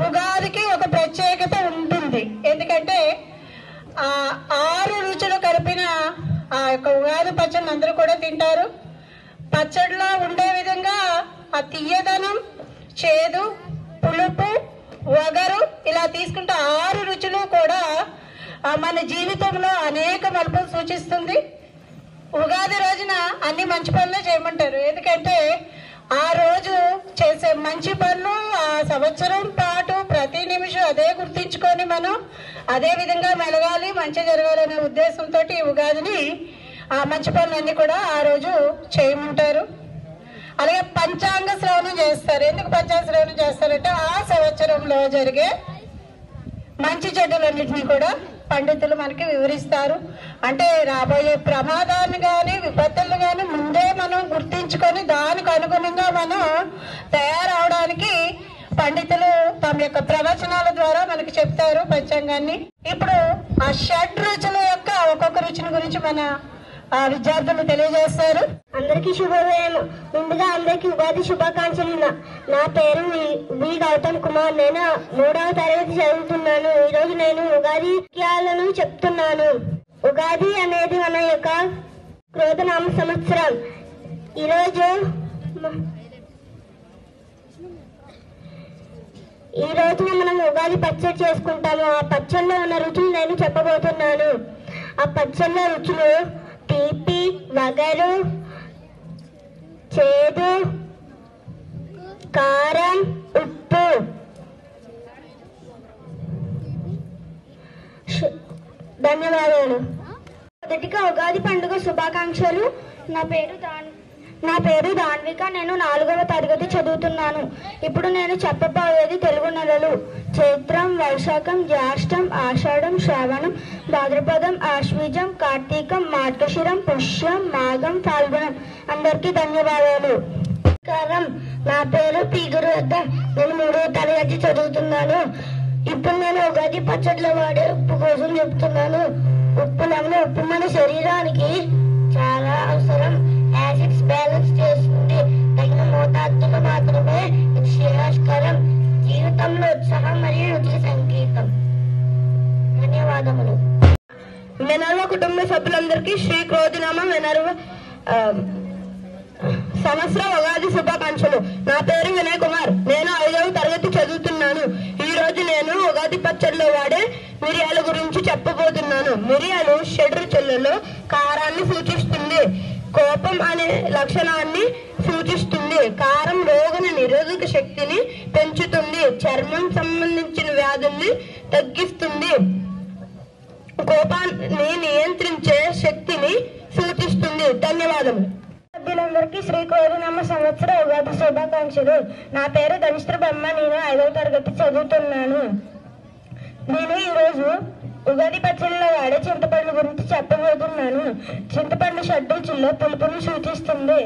ఉగాదికి ఒక ప్రత్యేకత ఉంటుంది. ఎందుకంటే 6 రుచులు కలిపిన ఆ యొక్క ఉగాది పచ్చడిని అందరూ కూడా తింటారు. పచ్చడిలో ఉండే విధంగా ఆ తీయదనం, చేదు, పులుపు, వగరు ఇలా తీసుకుంటే 6 రుచులు కూడా మన జీవితంలో అనేక మలుపులు సూచిస్తుంది. ఉగాది రోజున అన్ని మంచి పనులు చేయమంటారు. ఎందుకంటే ఆ రోజు చేసే మంచి పనులు ఆ సంవత్సరం పాటు ప్రతి నిమిషం అదే గుర్తించుకొని మనం అదే విధంగా మెలగాలి, మంచి జరగాలనే ఉద్దేశంతో ఈ ఉగాదిని ఆ మంచి పనులన్నీ కూడా ఆ రోజు చేయమంటారు. అలాగే పంచాంగ శ్రవణం చేస్తారు. ఎందుకు పంచాంగ శ్రవణం చేస్తారంటే ఆ సంవత్సరంలో జరిగే మంచి చెడ్డలన్నింటినీ కూడా పండితులు మనకి వివరిస్తారు. అంటే రాబోయే ప్రమాదాన్ని కానీ విపత్తులను కానీ ముందే మనం గుర్తించుకొని దానికి అనుగుణంగా మనం తయారవడానికి పండితులు తమ యొక్క ప్రవచనాల ద్వారా మనకి చెప్తారు పంచాంగాన్ని. ఇప్పుడు ఆ షడ్ రుచుల యొక్క ఒక్కొక్క రుచిని గురించి మన విద్యార్థులు తెలియజేస్తారు. అందరికీ శుభోదయం. ముందుగా అందరికీ ఉగాది శుభాకాంక్షలు. నా పేరు వి గౌతమ్ కుమార్. నేను 3వ తరగతి చదువుతున్నాను. ఈరోజు నేను ఉగాది విషయాలను చెప్తున్నాను. ఉగాది అనేది మన యొక్క క్రోధనామ సంవత్సరం. ఈ రోజున మనం ఉగాది పచ్చడి చేసుకుంటాము. ఆ పచ్చడిలో ఉన్న రుచులు నేను చెప్పబోతున్నాను. ఆ పచ్చడిలో రుచులు తీపి, వగరు, చేదు, కారం, ఉప్పు. ధన్యవాదాలు. మొదటిగా ఉగాది పండుగ శుభాకాంక్షలు. నా పేరు దాన్విక. నేను 4వ తరగతి చదువుతున్నాను. ఇప్పుడు నేను చెప్పబోయేది తెలుగు నెలలు: చైత్రం, వైశాఖం, జ్యేష్టం, ఆషాఢం, శ్రావణం, భాద్రపదం, ఆశ్వీజం, కార్తీకం, మార్గశిరం, పుష్యం, మాఘం, ఫాల్గుణం. అందరికీ ధన్యవాదాలు. నమస్కారం. నా పేరు పి గురువర్ధన్. నేను 3వ తరగతి చదువుతున్నాను. ఇప్పుడు నేను ఉగాది పచ్చడిలో వాడే ఉప్పు కోసం చెప్తున్నాను. ఉప్పు మన శరీరానికి చాలా అవసరం. యాసిడ్స్ బ్యాలెన్స్ చేస్తుంది. తగిన మోతాదులో మాత్రమే ఇది శ్రేయస్కరం. జీవితంలో ఉత్సాహం మరియు రుచి సంకేతం. ధన్యవాదములు. మెనర్వ కుటుంబ సభ్యులందరికీ శ్రీ క్రోధినామ మెనర్వ సంవత్సర ఉగాది శుభాకాంక్షలు. నా పేరు వినయ్ కుమార్. నేను 5వ తరగతి చదువుతున్నాను. ఈ రోజు నేను ఉగాది పచ్చడిలో వాడే మిరియాల గురించి చెప్పబోతున్నాను. మిరియాలు షడ్రుచులలో కారాన్ని సూచిస్తుంది. కోపం అనే లక్షణాన్ని సూచిస్తుంది. కారం రోగ నిరోధక శక్తిని పెంచుతుంది. చర్మం సంబంధించిన వ్యాధుల్ని తగ్గిస్తుంది. కోపాన్ని నియంత్రించే శక్తిని సూచిస్తుంది. ధన్యవాదములు. సభ్యులందరికీ శ్రీ క్రోధినామ సంవత్సర ఉగాది శుభాకాంక్షలు. నా పేరు ధనిష్ఠ బ్రహ్మ. నేను 5వ తరగతి చదువుతున్నాను. నేను ఈరోజు ఉగాది పచ్చడిలో వాడే చింతపండు గురించి చెప్పబోతున్నాను. చింతపండు షడ్రుచుల్లో పులుపును సూచిస్తుంది.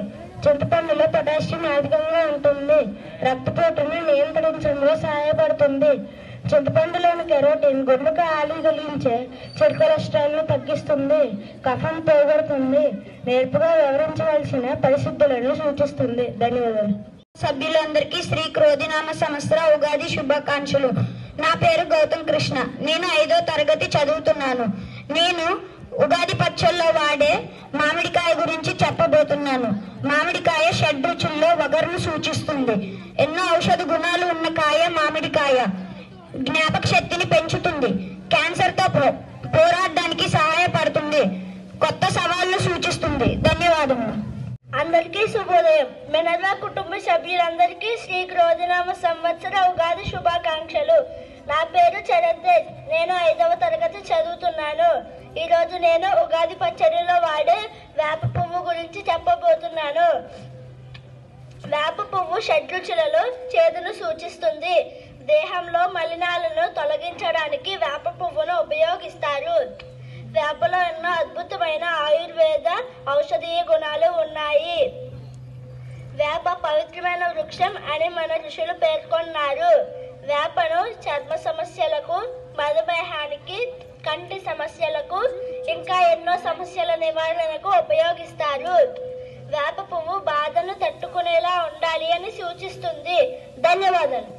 చింతపండులో పొటాషియం అధికంగా ఉంటుంది. రక్తపోటును నియంత్రించడంలో సహాయపడుతుంది. చింతపండులోని కెరోటిన్ గుండెకు హాని కలిగించే చెడు కొలెస్ట్రాల్ను తగ్గిస్తుంది. కఫం పోగొడుతుంది. నేర్పుగా వివరించవలసిన పరిస్థితులను సూచిస్తుంది. ధన్యవాదాలు. సభ్యులందరికీ శ్రీ క్రోధినామ సంవత్సర ఉగాది శుభాకాంక్షలు. నా పేరు గౌతమ్ కృష్ణ. నేను 5వ తరగతి చదువుతున్నాను. నేను ఉగాది పచ్చళ్ళలో వాడే మామిడికాయ గురించి చెప్పబోతున్నాను. మామిడికాయ షడ్రుచుల్లో వగరును సూచిస్తుంది. ఎన్నో ఔషధ గుణాలు ఉన్న కాయ మామిడికాయ. జ్ఞాపక శక్తిని పెంచుతుంది. క్యాన్సర్ తో పోరాడడానికి సహాయపడుతుంది. కొత్త సవాళ్లను సూచిస్తుంది. ధన్యవాదములు. అందరికీ శుభోదయం. మెనర్వా కుటుంబ సభ్యులందరికీ శ్రీ క్రోధినామ సంవత్సర ఉగాది శుభాకాంక్షలు. నా పేరు చరణ్ తేజ్. నేను 5వ తరగతి చదువుతున్నాను. ఈరోజు నేను ఉగాది పచ్చడిలో వాడే వేప పువ్వు గురించి చెప్పబోతున్నాను. వేప పువ్వు షడ్రుచులలో చేదును సూచిస్తుంది. దేహంలో మలినాలను తొలగించడానికి వేప పువ్వును ఉపయోగిస్తారు. వేపలో ఎన్నో అద్భుతమైన ఆయుర్వేద ఔషధీయ గుణాలు ఉన్నాయి. వేప పవిత్రమైన వృక్షం అని మన ఋషులు పేర్కొన్నారు. వేపను చర్మ సమస్యలకు, మధుమేహానికి, కంటి సమస్యలకు, ఇంకా ఎన్నో సమస్యల నివారణకు ఉపయోగిస్తారు. వేప పువ్వు సూచిస్తుంది. ధన్యవాదాలు.